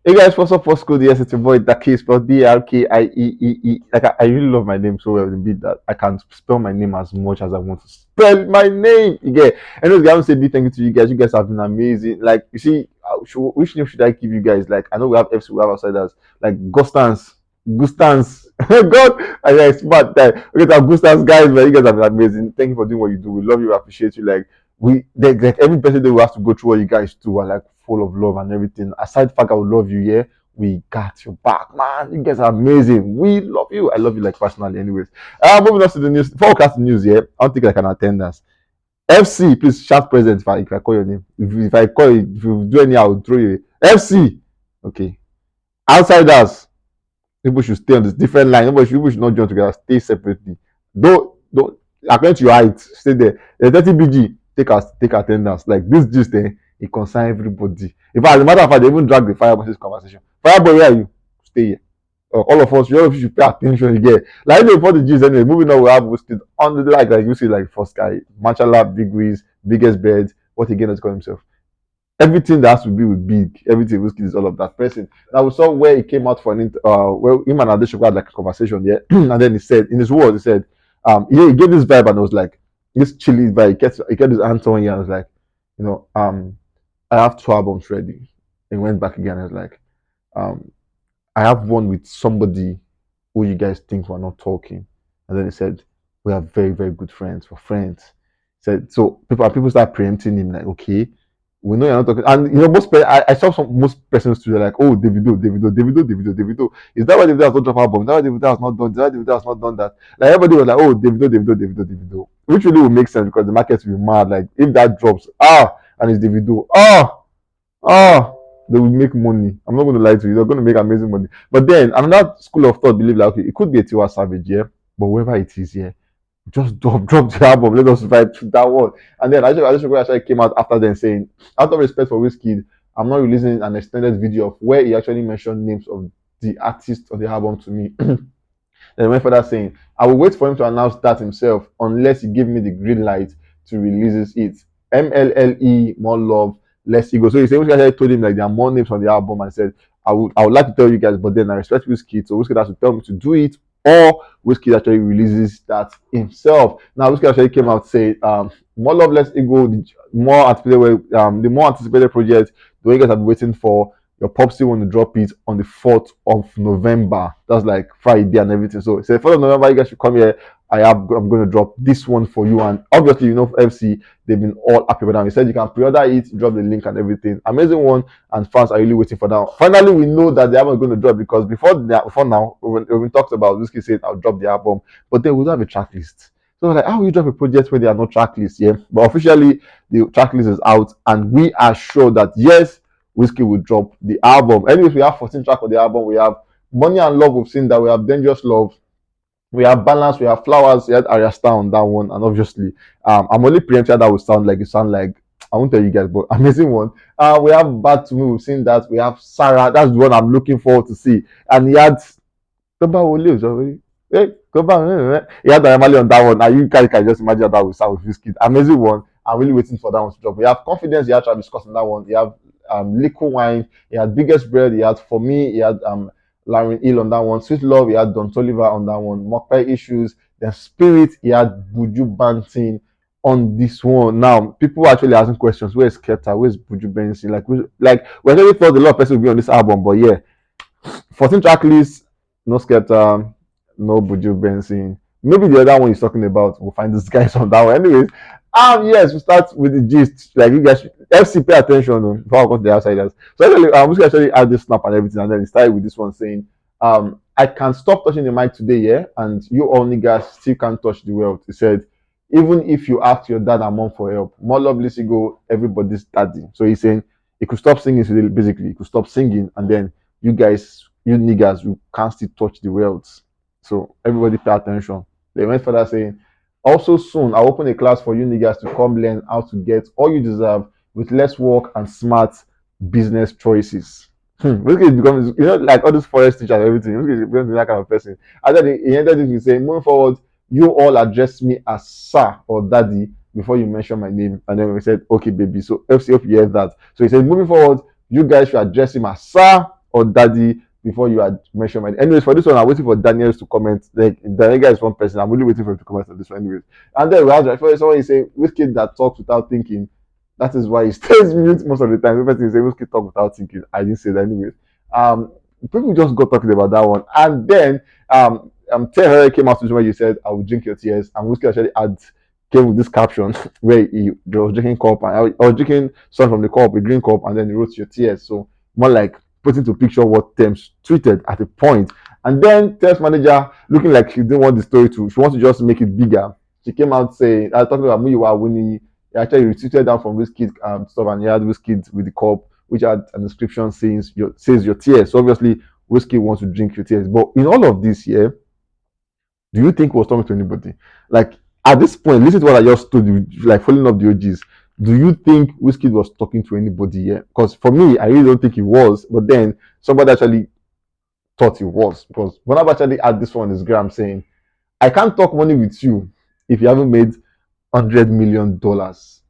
Hey guys, what's up? What's good? Yes, it's your boy Daki, spelled Drkieee. Like I really love my name so well in bit that I can spell my name as much as I want to spell my name. You get. Anyways, I want to say big thank you to you guys. You guys have been amazing. Like you see, which name should I give you guys? Like I know we have FC, we have outsiders. Like Gustans. God, I mean, smart guy. Okay, so Gustans guys, man, you guys have been amazing. Thank you for doing what you do. We love you, we appreciate you. Like every person that we have to go through what you guys do are like full of love and everything. Aside the fact I would love you, yeah, we got your back, man. You guys are amazing. We love you. I love you like personally, anyways. Moving on to the news. Forecast news, yeah. I don't think I can attend us. FC, please shout present if I call your name. If I call you, if you do any, I'll throw you. FC, okay. Outsiders, people should stay on this different line. People should not join together. Stay separately. Don't. According to your height, stay there. The 30 BG, take attendance. Like this, just it concern everybody. In fact, as a matter of fact, they even drag the Fireboy this conversation. Fireboy, where are you? Stay here. All of us, all of you should pay attention again. Like before the G's anyway. Moving on, we have WIZKID on the like you see like first guy, Machala, Big Wiz, biggest bed. What again has called himself? Everything that has to be with big, everything WIZKID is all of that person. Now we saw where he came out for an well, him and Adeshoku had like a conversation, yeah, and then he said in his words, he said, he gave this vibe and it was like this chilly vibe. He kept his hands on here and was like, you know, I have two albums ready. And went back again and was like, um, I have one with somebody who you guys think we're not talking, and then he said, we are very very good friends. We're friends. He said so people start preempting him like, okay, we know you're not talking. And you know, I saw most persons too. They're like, oh, Davido. Is that why Davido has not dropped album? Is that why Davido has not done? Is that why Davido has not done that? Like everybody was like, oh, Davido. Which really will make sense because the market will be mad. Like if that drops, and it's Davido, they will make money. I'm not going to lie to you. They're going to make amazing money. But then another school of thought believe like, okay, it could be a Tiwa Savage, yeah, but whoever it is, yeah, just drop the album. Let us vibe to that one. And then I just actually came out after then saying, out of respect for WIZKID, I'm not releasing an extended video of where he actually mentioned names of the artists on the album to me. Then he went further saying, I will wait for him to announce that himself unless he give me the green light to release it. MLLE, more love, less ego. So he said, actually told him like there are more names on the album and said, I would like to tell you guys, but then I respect WIZKID, so WIZKID has to tell me to do it, or WIZKID actually releases that himself. Now WIZKID actually came out saying, more love, less ego, the more anticipated project, the way you guys have been waiting for. Your popsy want to drop it on the 4th of November. That's like Friday and everything. So he said 4th of November, you guys should come here. I'm going to drop this one for you. And obviously, you know, FC, they've been all happy with that. He said you can pre-order it, drop the link and everything. Amazing one, and fans are really waiting for that. Finally, we know that the album is going to drop because before now, when we talked about WIZKID said I'll drop the album, but then we don't have a track list. So like, how will you drop a project where there are no track lists? Yeah, but officially the track list is out, and we are sure that yes, WIZKID will drop the album. Anyways, we have 14 tracks for the album. We have Money and Love. We've seen that. We have Dangerous Love. We have Balance. We have Flowers. We had Arya Star on that one, and obviously, I'm only preempting that will sound like I won't tell you guys, but amazing one. We have Bad to Me. We've seen that. We have Sarah. That's the one I'm looking forward to see. And he had Toba Williams already. Hey, he had Mali on that one. Now you guys can just imagine how that will sound with WIZKID. Amazing one. I'm really waiting for that one to drop. We have Confidence. He had Travis Scott on that one. We have Liquid Wine. He had Biggest Bread. He had For Me. He had Lauren Hill on that one. Sweet Love. He had Don Toliver on that one. Mokpai Issues. Then Spirit. He had Buju Banton on this one. Now, people are actually asking questions. Where's Skepta? Where's Buju Benson? Like we actually thought a lot of people will be on this album, but yeah, 14 track list. No Skepta. No Buju Benson. Maybe the other one he's talking about. We'll find these guys on that one. Anyways, yes, we start with the gist. Like you guys, FC, pay attention before I go to the outsiders. So actually, we actually add this snap and everything, and then he started with this one saying, I can stop touching the mic today, yeah, and you all niggas still can't touch the world. He said, even if you ask your dad and mom for help, more love, less go, everybody's daddy. So he's saying he could stop singing today, basically. He could stop singing, and then you guys, you niggas, you can't still touch the world. So everybody pay attention. They went further saying, also soon, I'll open a class for you niggas to come learn how to get all you deserve with less work and smart business choices. Basically, it becomes, you know, like all these forest teachers and everything. Basically, it becomes that kind of person. And then he ended it with saying, moving forward, you all address me as sir or daddy before you mention my name. And then we said, okay, baby. So FC, hope you heard that. So he said, moving forward, you guys should address him as sir or daddy before you had mentioned my name. Anyways, for this one, I'm waiting for Daniels to comment. Like Daniel is one person. I'm really waiting for him to comment on this one. Anyways, and then we have right, someone is saying Whiskey that talks without thinking. That is why he stays mute most of the time. The person is saying Whiskey talk without thinking. I didn't say that anyways. People just got talking about that one, and then Terry came out to where you said, "I will drink your tears," and Whiskey actually came with this caption where he was drinking cup and I was drinking something from the cup, a green cup, and then he wrote your tears. So more like putting to picture what Thames tweeted at a point. And then Thames manager looking like she didn't want the story to, she wants to just make it bigger. She came out saying, I was talking about Muyiwa Winnie. He actually retweeted down from WIZKID stuff and he had WIZKID with the cup, which had an inscription saying says your tears. So obviously WIZKID wants to drink your tears. But in all of this here, do you think he was talking to anybody? Like at this point, listen to what I just told you, like following up the OGs. Do you think WIZKID was talking to anybody here? Because for me, I really don't think he was. But then somebody actually thought he was. Because Bonab actually had this one on his gram saying, I can't talk money with you if you haven't made $100 million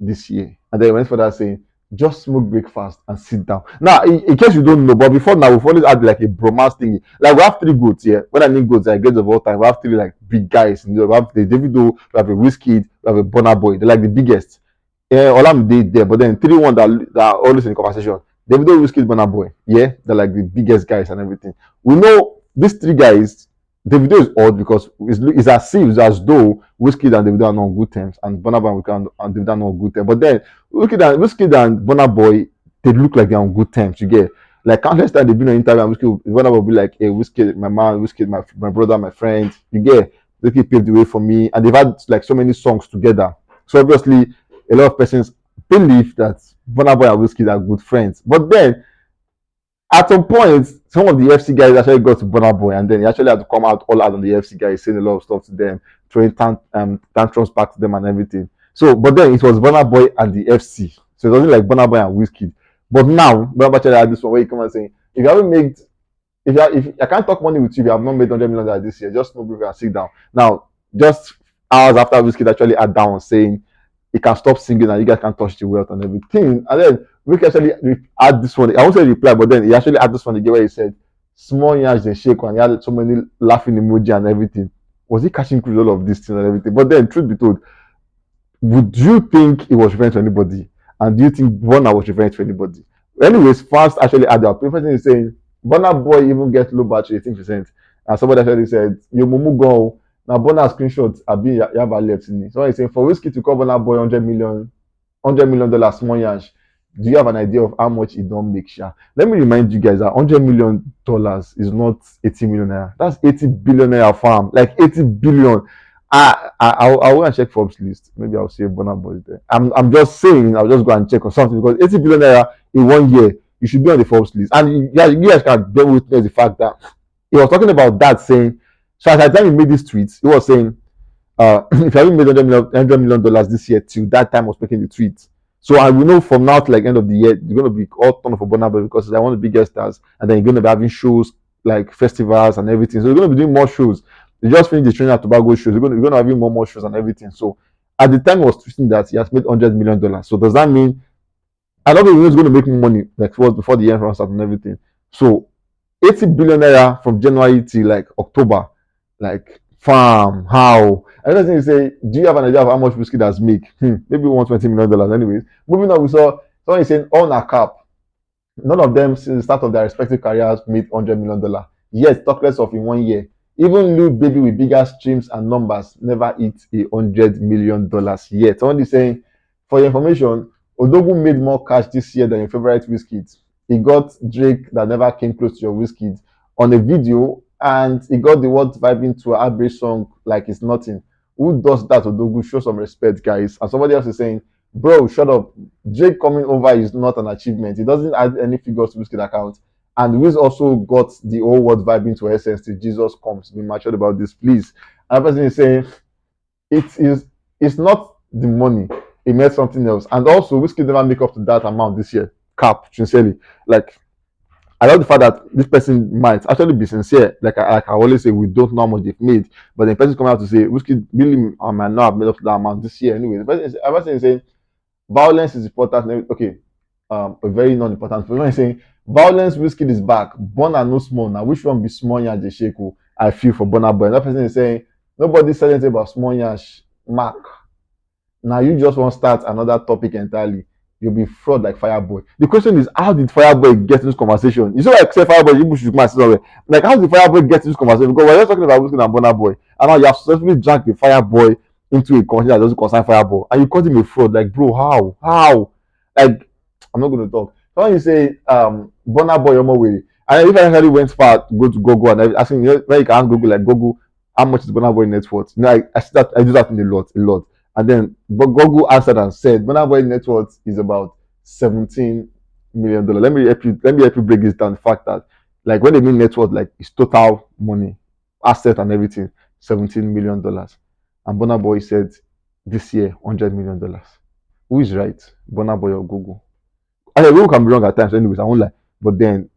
this year. And then he went for that saying, just smoke breakfast and sit down. Now, in case you don't know, but before now, we've always had like a bromance thing. Like we have three goats here. When I mean goats, I greats of all time. We have three like big guys. We have the Davido, we have a Whiskey, we have a Burna Boy. They're like the biggest. Yeah, Olamide there, but then three one that are always in the conversation. Davido, Whiskey, Burna Boy. Yeah, they're like the biggest guys and everything. We know these three guys. Davido is odd because it's as though Whiskey and Davido are not on good terms, and Burna Boy and Davido are not on good terms. But then Whiskey and Burna Boy, they look like they're on good terms. You get like countless times they've been on interview and Whiskey, Burna Boy will be like, "Hey, Whiskey, my man, Whiskey, my brother, my friend." You get Whiskey paved the way for me, and they've had like so many songs together. So obviously, a lot of persons believe that Burna Boy and Whiskey are good friends. But then at some point, some of the FC guys actually got to Burna Boy, and then he actually had to come out all out on the FC guys, saying a lot of stuff to them, throwing tantrums back to them and everything. So, but then it was Burna Boy and the FC. So it wasn't like Burna Boy and WIZKID. But now, Burna Boy actually had this one where he come and saying, if you haven't made, if I can't talk money with you, if you have not made $100 million this year, just move and sit down. Now, just hours after WIZKID actually had that one saying, he can stop singing and you guys can touch the wealth and everything. And then we can actually add this one. I won't say reply, but then he actually had this one again where he said, small yash they shake and he had so many laughing emoji and everything. Was he catching cruise all of these things and everything? But then, truth be told, would you think he was referring to anybody? And do you think Burna was referring to anybody? Anyways, fans actually had their person is saying Burna Boy even gets low battery 18%. And somebody actually said, Yo Mumu go. Now Burna screenshots are being Yaba left in it. So he's saying for Whiskey to cover Burna Boy $100 small yash. Do you have an idea of how much it don't make sure? Let me remind you guys that $100 million is not 80 million naira. That's 80 billion naira farm. Like 80 billion. I'll go and check Forbes list. Maybe I'll see Burna Boy there. I'm just saying I'll just go and check or something because 80 billion naira in 1 year, you should be on the Forbes list. And you guys can bear witness the fact that he was talking about that saying, so at the time he made these tweets, he was saying, if you haven't made $100 million this year till that time I was making the tweet. So I will know from now to like end of the year, you're gonna be all turn for Burna Boy because they're one of the biggest stars, and then you're gonna be having shows like festivals and everything. So you're gonna be doing more shows. You just finished the Trinidad Tobago shows. You're gonna have more shows and everything. So at the time I was tweeting that he has made $100 million. So does that mean I don't think he's gonna make more money like before the year runs out and everything? So 80 billion naira from January to like October, like farm, how? Another thing is say, do you have an idea of how much whiskey does make? Maybe $120 million. Anyways, moving on, we saw someone is saying on a cap. None of them since the start of their respective careers made $100 million. Yet, talk less of in 1 year. Even Lil Baby with bigger streams and numbers never hit $100 million yet. Someone is saying, for your information, Odogu made more cash this year than your favorite whiskey. He got Drake that never came close to your whiskey on a video, and he got the world vibing to a heartbreak song like it's nothing. Who does that, Odogu? Show some respect, guys. And somebody else is saying, bro, shut up. Drake coming over is not an achievement. He doesn't add any figures to Whiskey account. And Wiz also got the whole world vibing to essence till Jesus comes. Be matured about this, please. Another person is saying it's not the money. It meant something else. And also, Whiskey never make up to that amount this year. Cap, sincerely. Like, I love the fact that this person might actually be sincere. Like I always say, we don't know how much they've made. But the person coming out to say, Whiskey really might not have made up to that amount this year anyway. The person is saying, violence is important. Okay, a very non-important. The person is saying, Violence Whiskey is back. Burna no small now. Which one be small yash dey shake? Oh, I feel for Burna Boy. That person is saying nobody said anything about small yash. Mark. Now you just want to start another topic entirely. You'll be fraud like Fireboy. The question is, how did Fireboy get in this conversation? You saw like say Fireboy, you should come and sit somewhere. Like, how did Fireboy get in this conversation? Because we're just talking about Whiskey and Burna Boy, and now you have successfully dragged the Fireboy into a conversation that doesn't concern Fireboy, and you called him a fraud. Like, bro, how? How? Like, I'm not going to talk. So when you say Burna Boy, you're more way, and if I actually went far to go to Google and asking, you know, where you can Google like Google, how much is Burna Boy net worth? You know, I see that I do that in a lot. And then but Google answered and said Burna Boy net worth is about $17 million. Let me help you break this down. The fact that like when they mean net worth, like it's total money, asset and everything, $17 million. And Burna Boy said this year $100 million. Who is right? Burna Boy or Google? I mean, Google can be wrong at times, anyways. I won't lie. But then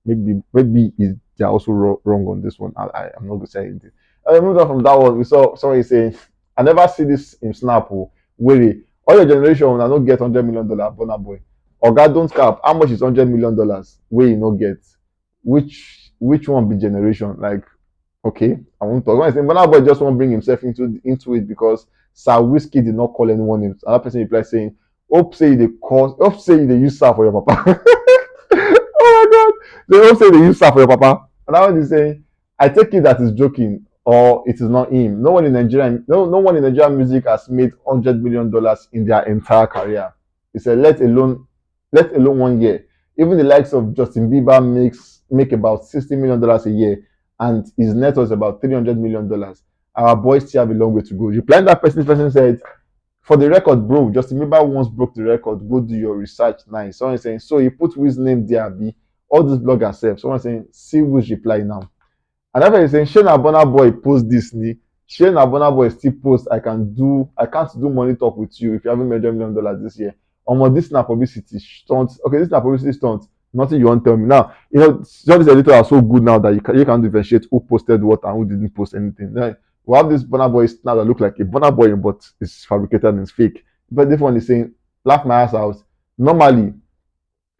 maybe they're also wrong on this one. I'm not gonna say anything. And moving on from that one, we saw somebody saying, I never see this in Snap. Oh, really, all your generation will not get $100 million, Burna Boy. Oga, don't cap. How much is $100 million? Where you no get? Which one be generation? Like, okay, I won't talk. When I say Burna Boy just won't bring himself into it because Sir Whiskey did not call anyone names. Another person replied saying, hope say they use Sir for your papa. Oh my god. They all say they use Sir for your papa. And that one is saying, I take it that he's joking or it is not him. No one in Nigerian music has made $100 million in their entire career. He said, let alone 1 year. Even the likes of Justin Bieber make about $60 million a year, and his net was about $300 million. Our boys still have a long way to go. Replying that person, this person said, for the record, bro, Justin Bieber once broke the record. Go do your research. Nice. Someone saying, so you put Wiz name there, B. All these bloggers self. Someone saying, see Wiz reply now. Another is saying, Shane Abona boy post this ni. Shane Abona boy still post. I can't do money talk with you if you haven't made $1 million this year. This na publicity stunt. Okay, this na publicity stunt. Nothing you want to tell me now. You know, some of these editors are so good now that you can differentiate who posted what and who didn't post anything. Like, we have this Burna Boy now that look like a Burna Boy, but it's fabricated and it's fake. But this one is saying, laugh my ass out. Normally,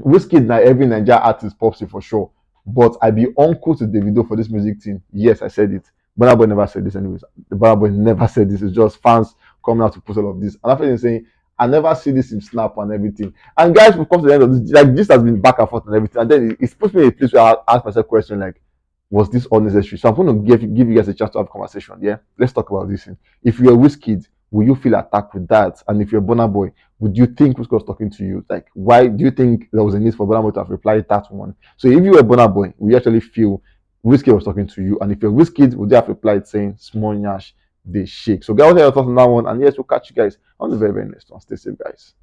WIZKID na every Nigerian artist pops it for sure. But I be uncle to Davido for this music team. Yes, I said it. Burna Boy never said this anyways. The Burna Boy never said this. It's just fans coming out to post all of this. And after saying, I never see this in Snap and everything. And guys, we come to the end of this. Like this has been back and forth and everything. And then it puts me in a place where I ask myself a question like, was this unnecessary? So I'm going to give you guys a chance to have a conversation. Yeah, let's talk about this. If you're a WIZKID, will you feel attacked with that? And if you're a Burna Boy, would you think WIZKID was talking to you? Like, why do you think there was a need for Burna Boy to have replied that one? So if you were a Burna Boy, would you actually feel WIZKID was talking to you? And if you're WIZKID, would you have replied saying small nyash, they shake? So guys, what are your thoughts on that one? And yes, we'll catch you guys on the very, very next one. Stay safe, guys.